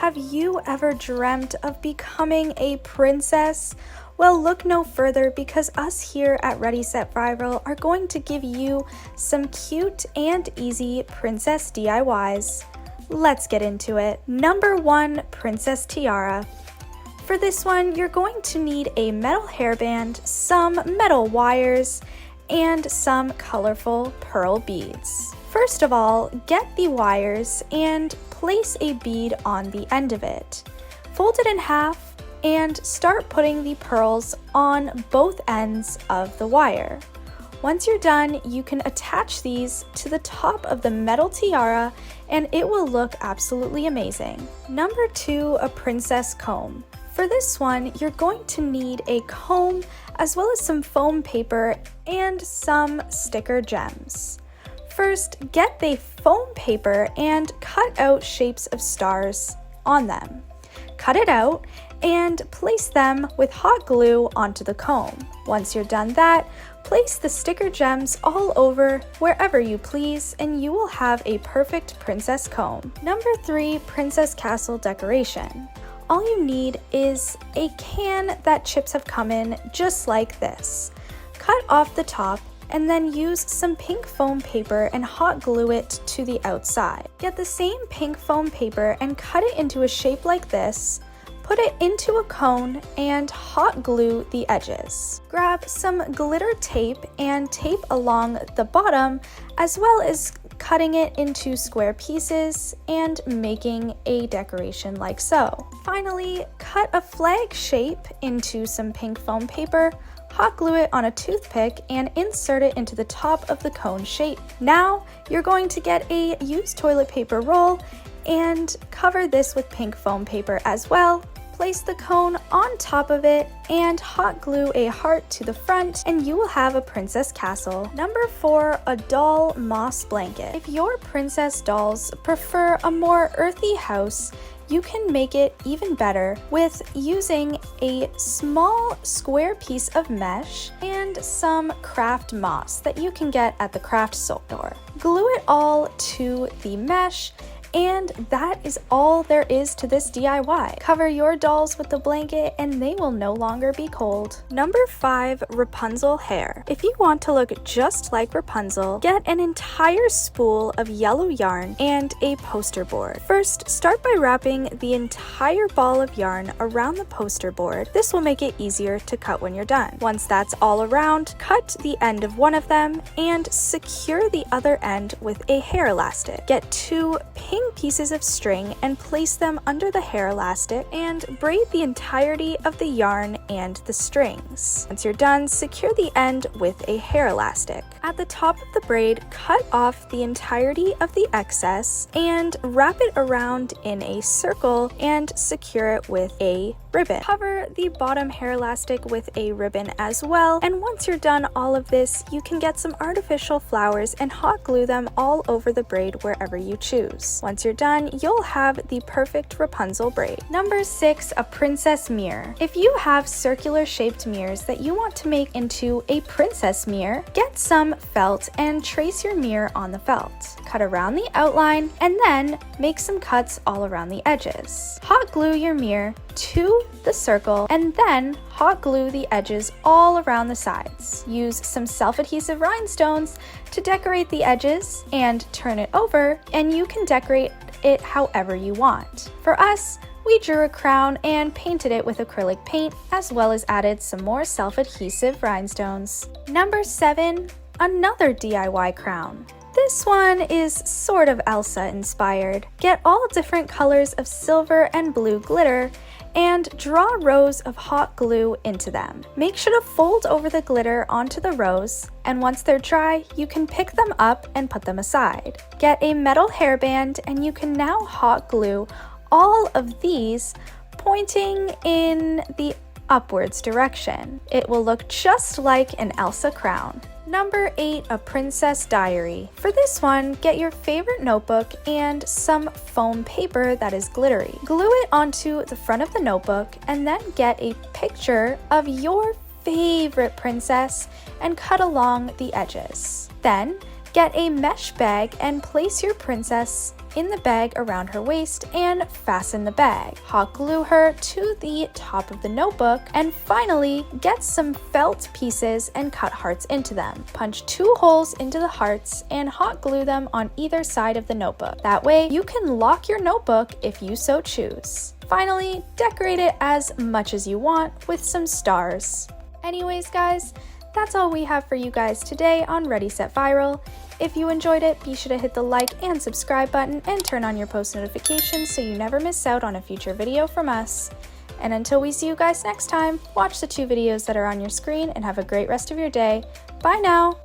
Have you ever dreamt of becoming a princess? Well, look no further because us here at Ready Set Viral are going to give you some cute and easy princess DIYs. Let's get into it. Number 1, princess tiara. For this one, you're going to need a metal hairband, some metal wires, and some colorful pearl beads. First of all, get the wires and place a bead on the end of it. Fold it in half and start putting the pearls on both ends of the wire. Once you're done, you can attach these to the top of the metal tiara and it will look absolutely amazing. Number 2, a princess comb. For this one, you're going to need a comb as well as some foam paper and some sticker gems. First, get the foam paper and cut out shapes of stars on them. Cut it out and place them with hot glue onto the comb. Once you're done that, place the sticker gems all over wherever you please and you will have a perfect princess comb. Number 3, princess castle decoration. All you need is a can that chips have come in just like this. Cut off the top and then use some pink foam paper and hot glue it to the outside. Get the same pink foam paper and cut it into a shape like this, put it into a cone and hot glue the edges. Grab some glitter tape and tape along the bottom as well as cutting it into square pieces and making a decoration like so. Finally, cut a flag shape into some pink foam paper, hot glue it on a toothpick and insert it into the top of the cone shape. Now you're going to get a used toilet paper roll and cover this with pink foam paper as well. Place the cone on top of it and hot glue a heart to the front and you will have a princess castle. Number 4, a doll moss blanket. If your princess dolls prefer a more earthy house, you can make it even better with using a small square piece of mesh and some craft moss that you can get at the craft store. Glue it all to the mesh and that is all there is to this DIY. Cover your dolls with the blanket and they will no longer be cold. Number 5, Rapunzel hair. If you want to look just like Rapunzel, get an entire spool of yellow yarn and a poster board. First, start by wrapping the entire ball of yarn around the poster board. This will make it easier to cut when you're done. Once that's all around, cut the end of one of them and secure the other end with a hair elastic. Get 2 pink pieces of string and place them under the hair elastic and braid the entirety of the yarn and the strings. Once you're done, secure the end with a hair elastic. At the top of the braid, cut off the entirety of the excess and wrap it around in a circle and secure it with a ribbon. Cover the bottom hair elastic with a ribbon as well, and once you're done all of this, you can get some artificial flowers and hot glue them all over the braid wherever you choose. Once you're done, you'll have the perfect Rapunzel braid. Number 6, a princess mirror. If you have circular shaped mirrors that you want to make into a princess mirror, get some felt and trace your mirror on the felt. Cut around the outline and then make some cuts all around the edges. Hot glue your mirror to the circle and then hot glue the edges all around the sides. Use some self-adhesive rhinestones to decorate the edges and turn it over and you can decorate it however you want. For us, we drew a crown and painted it with acrylic paint as well as added some more self-adhesive rhinestones. Number 7, another DIY crown. This one is sort of Elsa inspired. Get all different colors of silver and blue glitter and draw rows of hot glue into them. Make sure to fold over the glitter onto the rows, and once they're dry, you can pick them up and put them aside. Get a metal hairband and you can now hot glue all of these pointing in the upwards direction. It will look just like an Elsa crown. Number 8, a princess diary. For this one, get your favorite notebook and some foam paper that is glittery. Glue it onto the front of the notebook and then get a picture of your favorite princess and cut along the edges. Then get a mesh bag and place your princess in the bag around her waist and fasten the bag. Hot glue her to the top of the notebook, and finally get some felt pieces and cut hearts into them. Punch 2 holes into the hearts and hot glue them on either side of the notebook. That way you can lock your notebook if you so choose. Finally, decorate it as much as you want with some stars. Anyways guys, that's all we have for you guys today on Ready Set Viral. If you enjoyed it, be sure to hit the like and subscribe button and turn on your post notifications so you never miss out on a future video from us. And until we see you guys next time, watch the 2 videos that are on your screen and have a great rest of your day. Bye now!